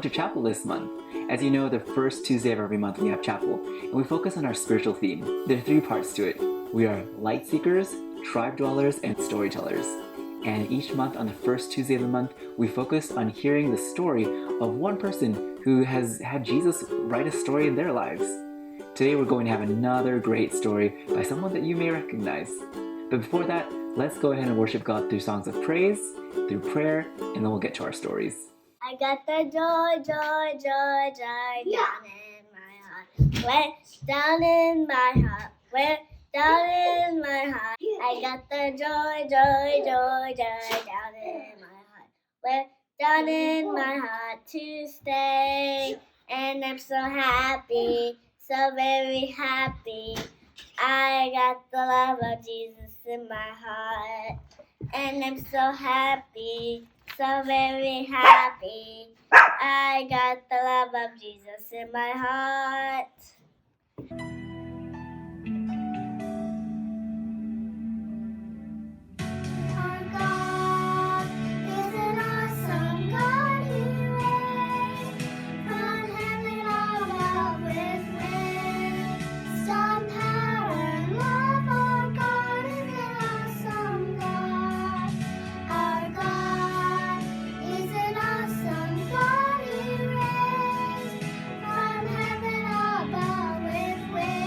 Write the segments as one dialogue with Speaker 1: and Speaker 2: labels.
Speaker 1: to chapel this month. As you know, the first Tuesday of every month we have chapel, and we focus on our spiritual theme. There are three parts to it. We are light seekers, tribe dwellers, and storytellers. And each month on the first Tuesday of the month, we focus on hearing the story of one person who has had Jesus write a story in their lives. Today we're going to have another great story by someone that you may recognize. But before that, let's go ahead and worship God through songs of praise, through prayer, and then we'll get to our stories.
Speaker 2: I got the joy, joy, joy, joy down in my heart. Way down in my heart. Way down in my heart. I got the joy, joy, joy, joy down in my heart. Way down in my heart to stay. And I'm so happy, so very happy. I got the love of Jesus in my heart. And I'm so happy, so very happy. I got the love of Jesus in my heart. Our God is an awesome God. He reigns from heaven above with wisdom, power, and love. Our God is an awesome God. Our God is an awesome God. He reigns from heaven above with wisdom.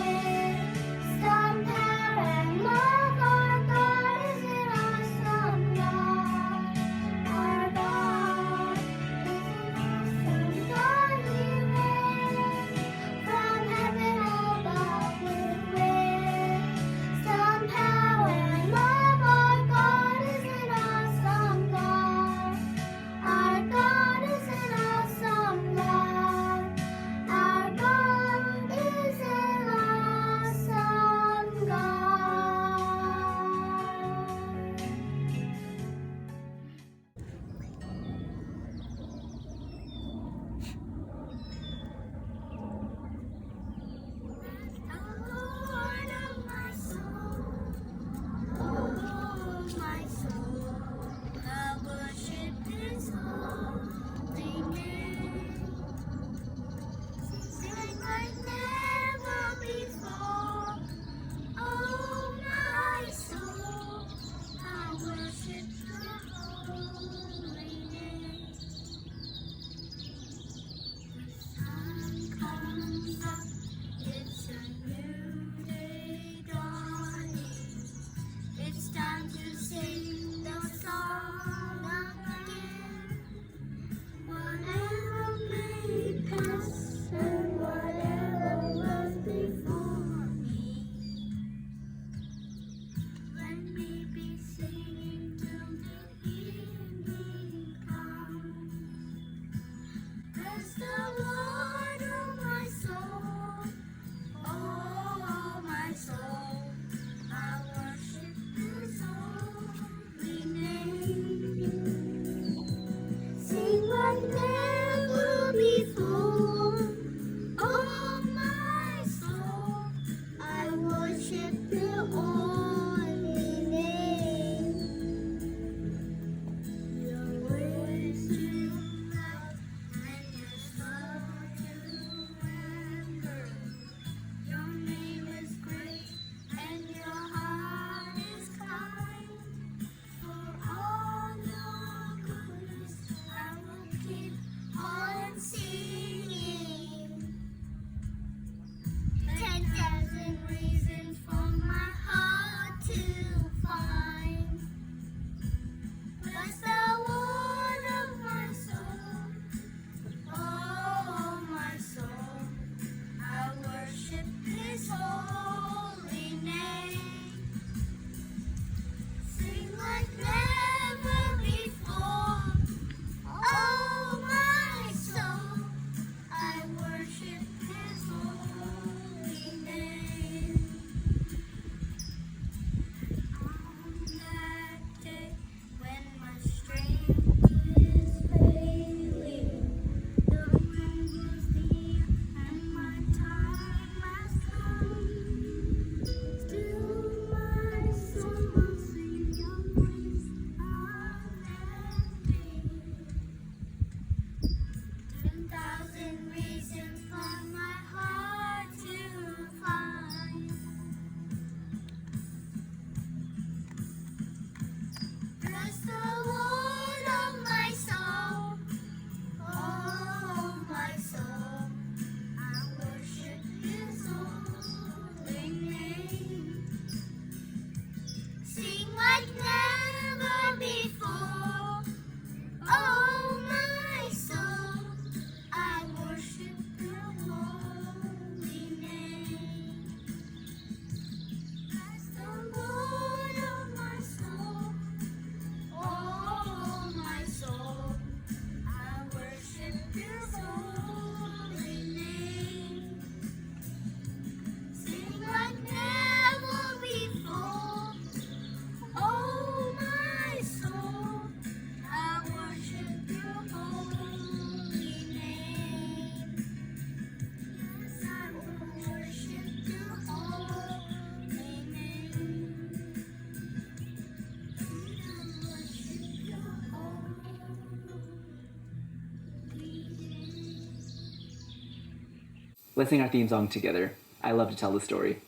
Speaker 1: Let's sing our theme song together. I love to tell the story.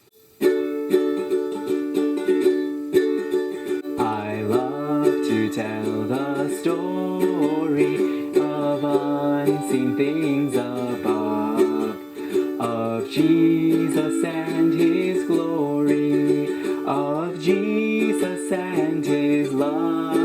Speaker 1: I love to tell the story of unseen things above, of Jesus and His glory, of Jesus and His love.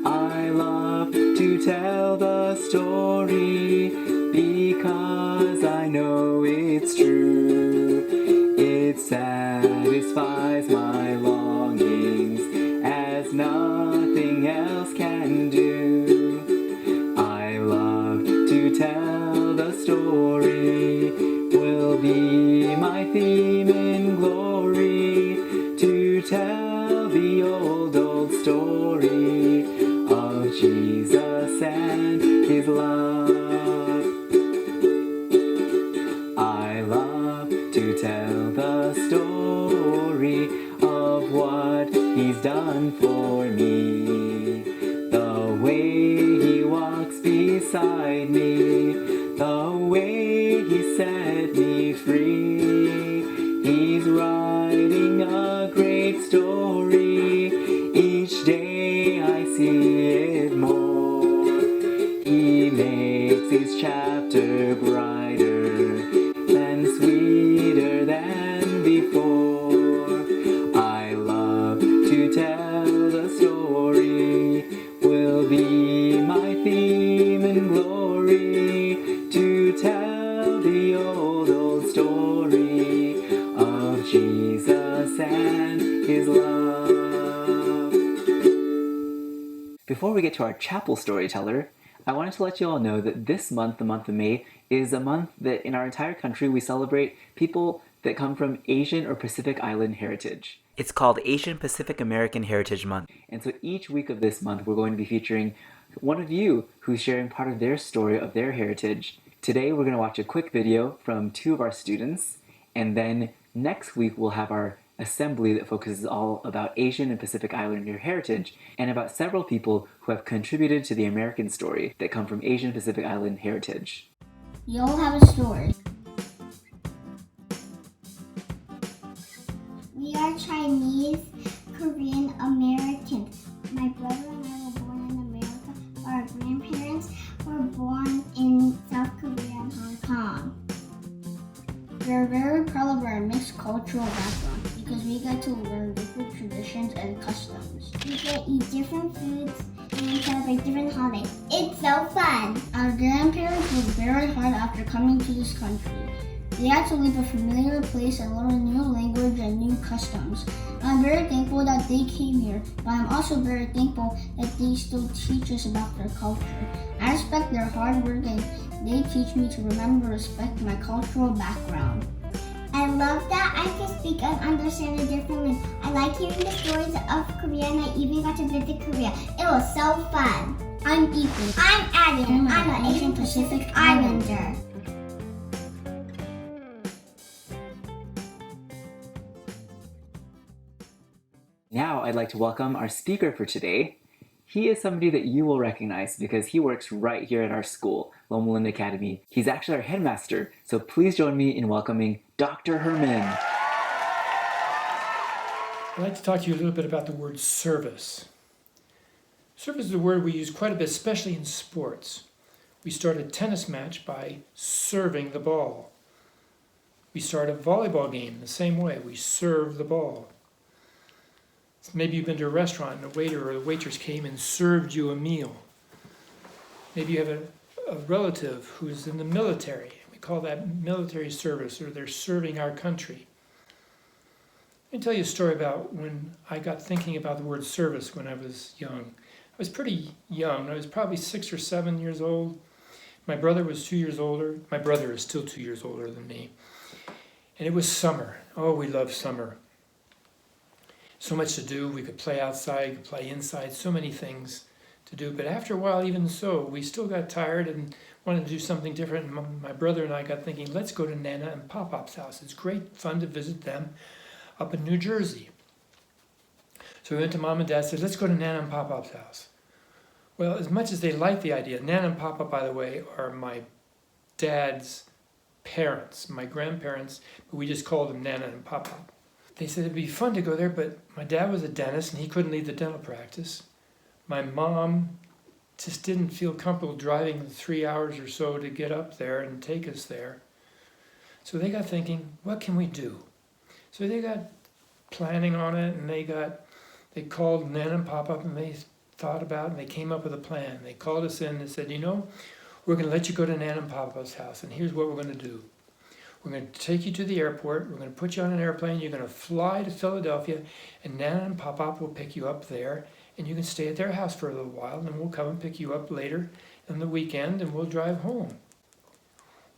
Speaker 1: I love to tell the story because I know it's true. It satisfies my longings as nothing else can do. I love to tell the story, will be my theme in glory, to tell the old story of Jesus and His love. I love to tell the story of what He's done for me, the way He walks beside me, the way He set me free. He's writing a great story, each day I see it more. He makes each chapter brighter and sweeter than before. I love to tell the story, will be my theme in glory, to tell the old story of Jesus and His love. Before we get to our chapel storyteller, I wanted to let you all know that this month, the month of May, is a month that in our entire country we celebrate people that come from Asian or Pacific Island heritage. It's called Asian Pacific American Heritage Month. And so each week of this month we're going to be featuring one of you who's sharing part of their story of their heritage. Today we're going to watch a quick video from two of our students, and then next week we'll have our assembly that focuses all about Asian and Pacific Islander heritage, and about several people who have contributed to the American story that come from Asian Pacific Island heritage.
Speaker 2: We all have a story. We are Chinese, Korean, Americans. My brother and I were born in America. Our grandparents were born in South Korea and Hong Kong.
Speaker 3: We are very proud of our mixed cultural background because we get to learn different traditions and customs.
Speaker 2: We get to eat different foods and celebrate different holidays. It's so fun!
Speaker 3: Our grandparents worked very hard after coming to this country. They had to leave a familiar place and learn a new language and new customs. I'm very thankful that they came here, but I'm also very thankful that they still teach us about their culture. I respect their hard work and they teach me to remember and respect my cultural background.
Speaker 2: I love that I can speak and understand a different language. I like hearing the stories of Korea, and I even got to visit Korea. It was so fun.
Speaker 3: I'm Ethan.
Speaker 2: I'm Adam. I'm an Asian Pacific Islander.
Speaker 1: Now I'd like to welcome our speaker for today. He is somebody that you will recognize because he works right here at our school, Loma Linda Academy. He's actually our headmaster, so please join me in welcoming Dr. Herman.
Speaker 4: I'd like to talk to you a little bit about the word service. Service is a word we use quite a bit, especially in sports. We start a tennis match by serving the ball. We start a volleyball game the same way. We serve the ball. Maybe you've been to a restaurant and a waiter or a waitress came and served you a meal. Maybe you have a relative who's in the military. We call that military service, or they're serving our country. Let me tell you a story about when I got thinking about the word service when I was young. I was pretty young. I was probably 6 or 7 years old. My brother was 2 years older. My brother is still 2 years older than me. And it was summer. Oh, we love summer. So much to do. We could play outside, could play inside, so many things to do. But after a while, even so, we still got tired and wanted to do something different. And my brother and I got thinking, let's go to Nana and Pop-Pop's house. It's great fun to visit them up in New Jersey. So we went to Mom and Dad and said, let's go to Nana and Pop-Pop's house. Well, as much as they liked the idea, Nana and Pop-Pop, by the way, are my dad's parents, my grandparents, but we just called them Nana and Papa. They said it'd be fun to go there, but my dad was a dentist and he couldn't leave the dental practice. My mom just didn't feel comfortable driving the 3 hours or so to get up there and take us there. So they got thinking, what can we do? So they got planning on it, and they called Nana and Papa up, and they thought about it, and they came up with a plan. They called us in and said, you know, we're going to let you go to Nana and Papa's house, and here's what we're going to do. We're going to take you to the airport, we're going to put you on an airplane, you're going to fly to Philadelphia, and Nana and Papa will pick you up there, and you can stay at their house for a little while, and then we'll come and pick you up later on the weekend, and we'll drive home.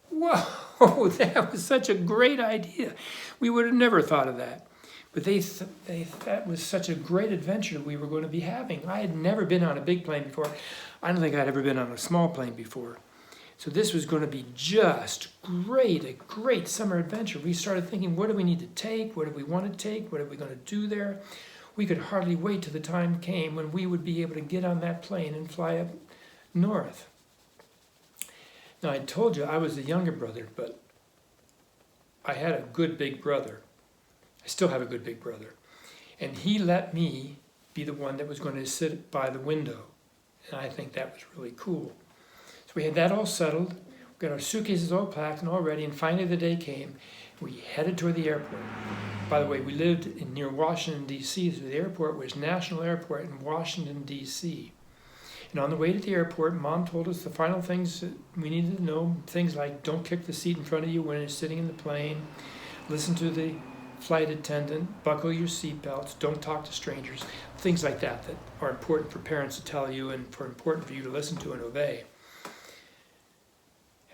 Speaker 4: Whoa, that was such a great idea. We would have never thought of that. But that was such a great adventure we were going to be having. I had never been on a big plane before. I don't think I'd ever been on a small plane before. So this was going to be just great, a great summer adventure. We started thinking, what do we need to take? What do we want to take? What are we going to do there? We could hardly wait till the time came when we would be able to get on that plane and fly up north. Now, I told you I was the younger brother, but I had a good big brother. I still have a good big brother. And he let me be the one that was going to sit by the window. And I think that was really cool. So we had that all settled. We got our suitcases all packed and all ready. And finally the day came. We headed toward the airport. By the way, we lived near Washington, D.C., so the airport was National Airport in Washington, D.C. And on the way to the airport, Mom told us the final things that we needed to know. Things like don't kick the seat in front of you when you're sitting in the plane. Listen to the flight attendant. Buckle your seatbelts. Don't talk to strangers. Things like that are important for parents to tell you and important for you to listen to and obey.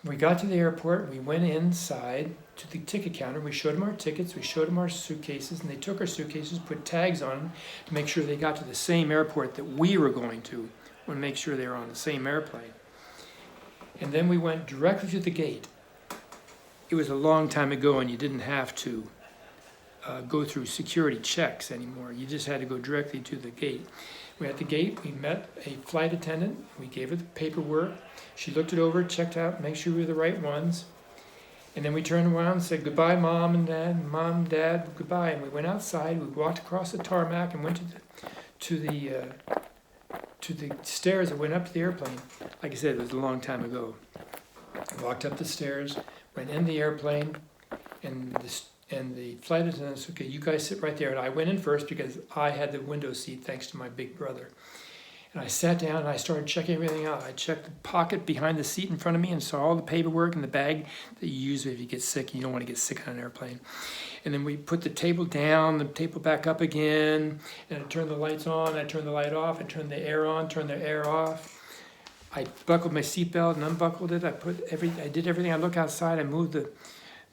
Speaker 4: And we got to the airport. We went inside to the ticket counter. We showed them our tickets. We showed them our suitcases. And they took our suitcases, put tags on them to make sure they got to the same airport that we were going to. Want to make sure they were on the same airplane. And then we went directly to the gate. It was a long time ago and you didn't have to go through security checks anymore. You just had to go directly to the gate. We at the gate, we met a flight attendant. We gave her the paperwork. She looked it over, checked out, make sure we were the right ones. And then we turned around and said, goodbye, Mom and Dad. Mom and Dad, goodbye. And we went outside. We walked across the tarmac and went to the stairs that went up to the airplane. Like I said, it was a long time ago. Walked up the stairs, went in the airplane, and the flight attendant said, okay, you guys sit right there. And I went in first because I had the window seat thanks to my big brother. And I sat down and I started checking everything out. I checked the pocket behind the seat in front of me and saw all the paperwork in the bag that you use if you get sick. You don't want to get sick on an airplane. And then we put the table down, the table back up again, and I turned the lights on, I turned the light off, I turned the air on, turned the air off. I buckled my seatbelt and unbuckled it. I did everything. I looked outside. I moved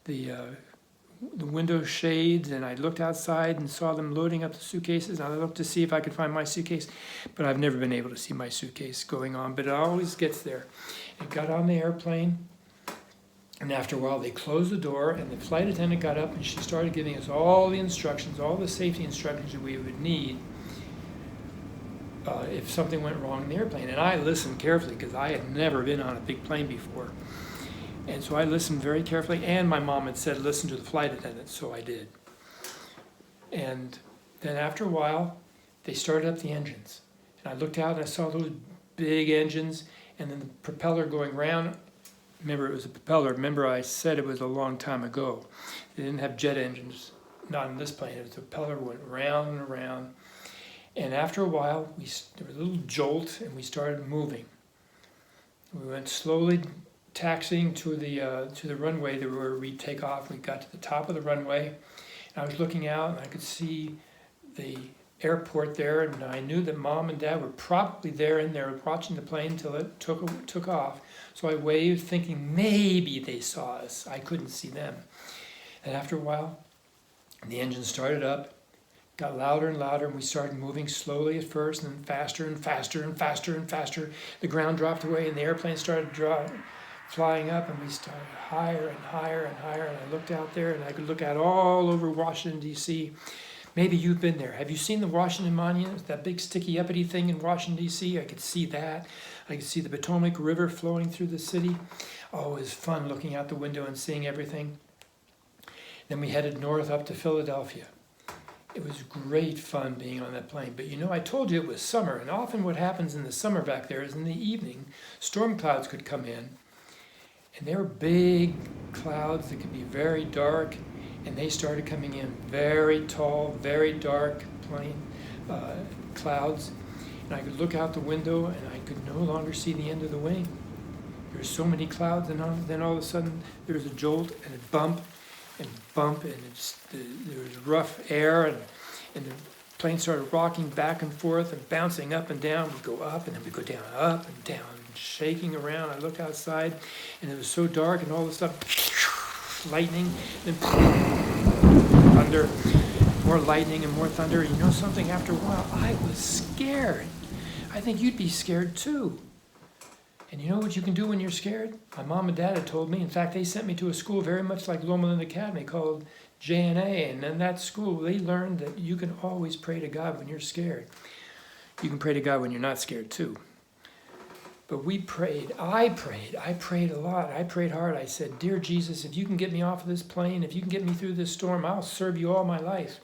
Speaker 4: the window shades, and I looked outside and saw them loading up the suitcases. And I looked to see if I could find my suitcase, but I've never been able to see my suitcase going on. But it always gets there. It got on the airplane. And after a while, they closed the door, and the flight attendant got up, and she started giving us all the instructions, all the safety instructions that we would need if something went wrong in the airplane. And I listened carefully because I had never been on a big plane before. And so I listened very carefully, and my mom had said, listen to the flight attendant, so I did. And then after a while, they started up the engines. And I looked out, and I saw those big engines, and then the propeller going round. Remember, it was a propeller. Remember, I said it was a long time ago. They didn't have jet engines, not in this plane. It was a propeller went round and around. And after a while, there was a little jolt, and we started moving. We went slowly taxiing to the runway where we'd take off. We got to the top of the runway, and I was looking out, and I could see the airport there, and I knew that Mom and Dad were probably there in there watching the plane until it took off. So I waved, thinking maybe they saw us. I couldn't see them. And after a while, the engine started up, got louder and louder, and we started moving slowly at first, and then faster and faster and faster and faster. The ground dropped away, and the airplane started flying up, and we started higher and higher and higher. And I looked out there, and I could look out all over Washington, D.C., Maybe you've been there. Have you seen the Washington Monument, that big sticky uppity thing in Washington, D.C.? I could see that. I could see the Potomac River flowing through the city. Oh, it was fun looking out the window and seeing everything. Then we headed north up to Philadelphia. It was great fun being on that plane. But you know, I told you it was summer, and often what happens in the summer back there is in the evening, storm clouds could come in, and they were big clouds that could be very dark, and they started coming in very tall, very dark clouds. And I could look out the window, and I could no longer see the end of the wing. There were so many clouds, and then all of a sudden there was a jolt and a bump, and there was rough air, and the plane started rocking back and forth and bouncing up and down. We'd go up, and then we'd go down, up and down, shaking around. I look outside, and it was so dark, and all of a sudden, lightning, and thunder, more lightning and more thunder. And you know something? After a while, I was scared. I think you'd be scared too. And you know what you can do when you're scared? My mom and dad had told me. In fact, they sent me to a school very much like Loma Academy called JNA. And in that school, they learned that you can always pray to God when you're scared. You can pray to God when you're not scared too. But we prayed. I prayed a lot. I prayed hard. I said, "Dear Jesus, if you can get me off of this plane, if you can get me through this storm, I'll serve you all my life.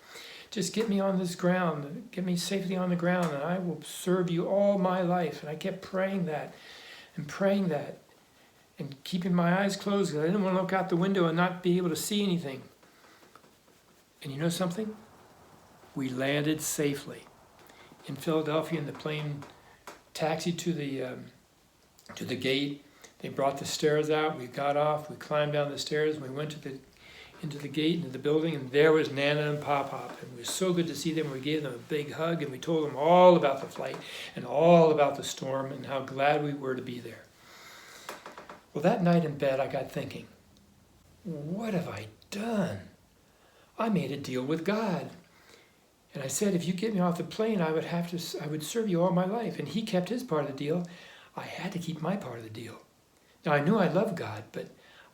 Speaker 4: Just get me on this ground. Get me safely on the ground, and I will serve you all my life." And I kept praying that. And keeping my eyes closed because I didn't want to look out the window and not be able to see anything. And you know something? We landed safely in Philadelphia, and the plane taxied to the gate. They brought the stairs out. We got off. We climbed down the stairs. We went into the gate, into the building, and there was Nana and Pop-Pop. And it was so good to see them. We gave them a big hug, and we told them all about the flight and all about the storm and how glad we were to be there. Well, that night in bed, I got thinking, what have I done? I made a deal with God. And I said, if you get me off the plane, I would serve you all my life. And he kept his part of the deal. I had to keep my part of the deal. Now, I knew I loved God, but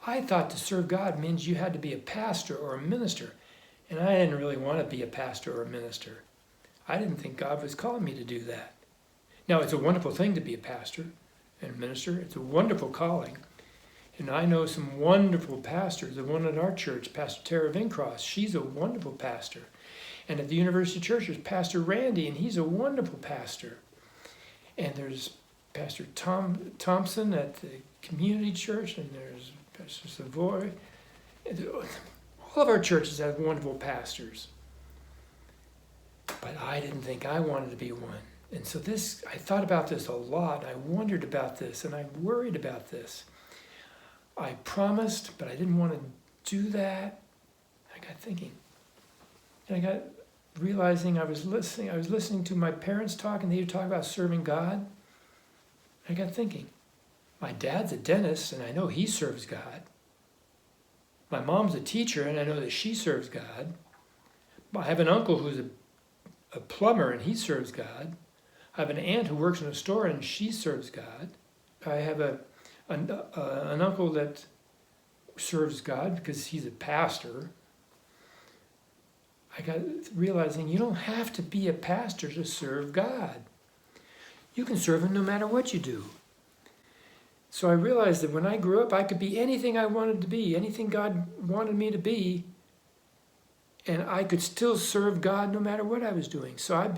Speaker 4: I thought to serve God means you had to be a pastor or a minister. And I didn't really want to be a pastor or a minister. I didn't think God was calling me to do that. Now, it's a wonderful thing to be a pastor and a minister. It's a wonderful calling. And I know some wonderful pastors. The one at our church, Pastor Tara Vincross, she's a wonderful pastor. And at the University Church, there's Pastor Randy, and he's a wonderful pastor. And there's Pastor Thompson at the community church, and there's Pastor Savoy. All of our churches have wonderful pastors. But I didn't think I wanted to be one. And so I thought about this a lot. I wondered about this, and I worried about this. I promised, but I didn't want to do that. I got thinking. And I got realizing I was listening to my parents talk, and they would talk about serving God. I got thinking, my dad's a dentist, and I know he serves God. My mom's a teacher, and I know that she serves God. I have an uncle who's a plumber, and he serves God. I have an aunt who works in a store, and she serves God. I have an uncle that serves God because he's a pastor. I got realizing you don't have to be a pastor to serve God. You can serve him no matter what you do. So I realized that when I grew up, I could be anything I wanted to be, anything God wanted me to be, and I could still serve God no matter what I was doing. So I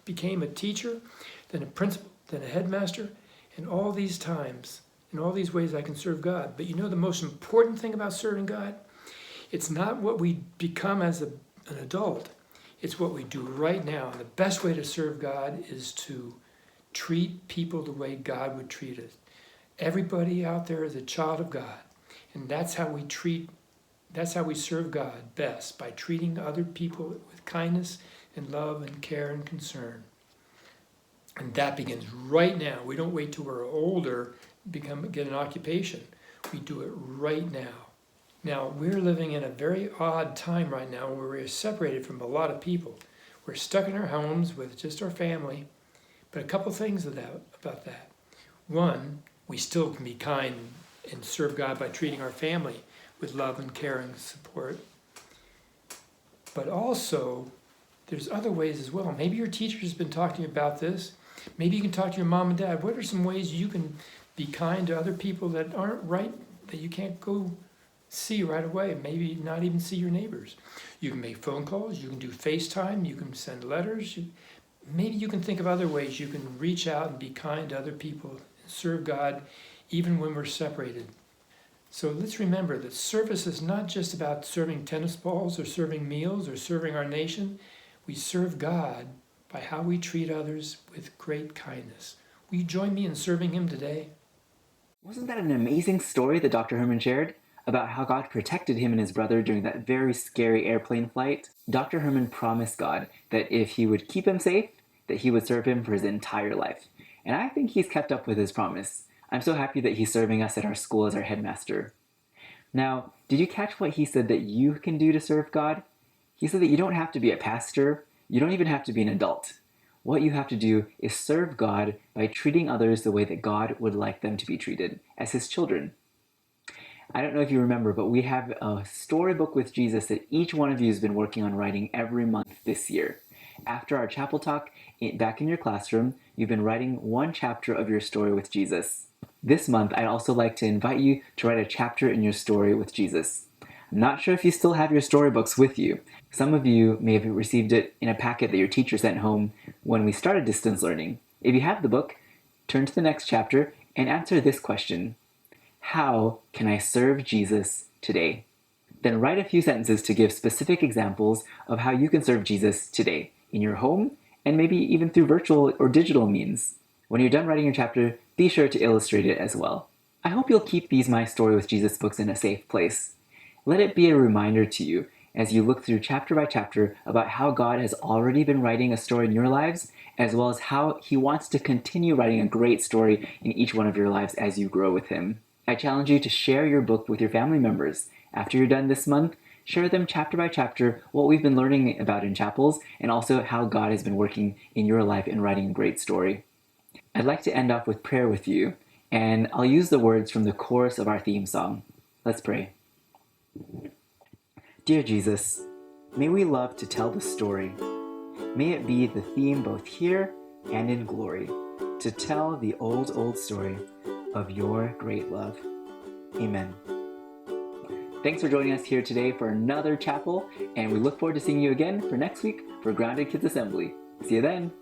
Speaker 4: became a teacher, then a principal, then a headmaster, and all these times, in all these ways I can serve God. But you know the most important thing about serving God? It's not what we become as an adult. It's what we do right now. And the best way to serve God is to treat people the way God would treat us. Everybody out there is a child of God. And that's how we serve God best, by treating other people with kindness and love and care and concern. And that begins right now. We don't wait till we're older, get an occupation. We do it right now. Now, we're living in a very odd time right now where we're separated from a lot of people. We're stuck in our homes with just our family. But a couple things about that. One, we still can be kind and serve God by treating our family with love and care and support. But also, there's other ways as well. Maybe your teacher has been talking to you about this. Maybe you can talk to your mom and dad. What are some ways you can be kind to other people that aren't right, that you can't go see right away? Maybe not even see your neighbors. You can make phone calls, you can do FaceTime, you can send letters. Maybe you can think of other ways you can reach out and be kind to other people and serve God even when we're separated. So let's remember that service is not just about serving tennis balls or serving meals or serving our nation. We serve God by how we treat others with great kindness. Will you join me in serving Him today?
Speaker 1: Wasn't that an amazing story that Dr. Herman shared about how God protected him and his brother during that very scary airplane flight? Dr. Herman promised God that if he would keep him safe, that he would serve him for his entire life. And I think he's kept up with his promise. I'm so happy that he's serving us at our school as our headmaster. Now, did you catch what he said that you can do to serve God? He said that you don't have to be a pastor, you don't even have to be an adult. What you have to do is serve God by treating others the way that God would like them to be treated, as His children. I don't know if you remember, but we have a storybook with Jesus that each one of you has been working on writing every month this year. After our chapel talk, back in your classroom, you've been writing one chapter of your story with Jesus. This month, I'd also like to invite you to write a chapter in your story with Jesus. I'm not sure if you still have your storybooks with you. Some of you may have received it in a packet that your teacher sent home when we started distance learning. If you have the book, turn to the next chapter and answer this question: how can I serve Jesus today? Then write a few sentences to give specific examples of how you can serve Jesus today, in your home, and maybe even through virtual or digital means. When you're done writing your chapter, be sure to illustrate it as well. I hope you'll keep these My Story with Jesus books in a safe place. Let it be a reminder to you as you look through chapter by chapter about how God has already been writing a story in your lives, as well as how He wants to continue writing a great story in each one of your lives as you grow with Him. I challenge you to share your book with your family members. After you're done this month, share them chapter by chapter what we've been learning about in chapels, and also how God has been working in your life in writing a great story. I'd like to end off with prayer with you, and I'll use the words from the chorus of our theme song. Let's pray. Dear Jesus, may we love to tell the story. May it be the theme both here and in glory, to tell the old, old story of your great love. Amen. Thanks for joining us here today for another chapel, and we look forward to seeing you again for next week for Grounded Kids Assembly. See you then.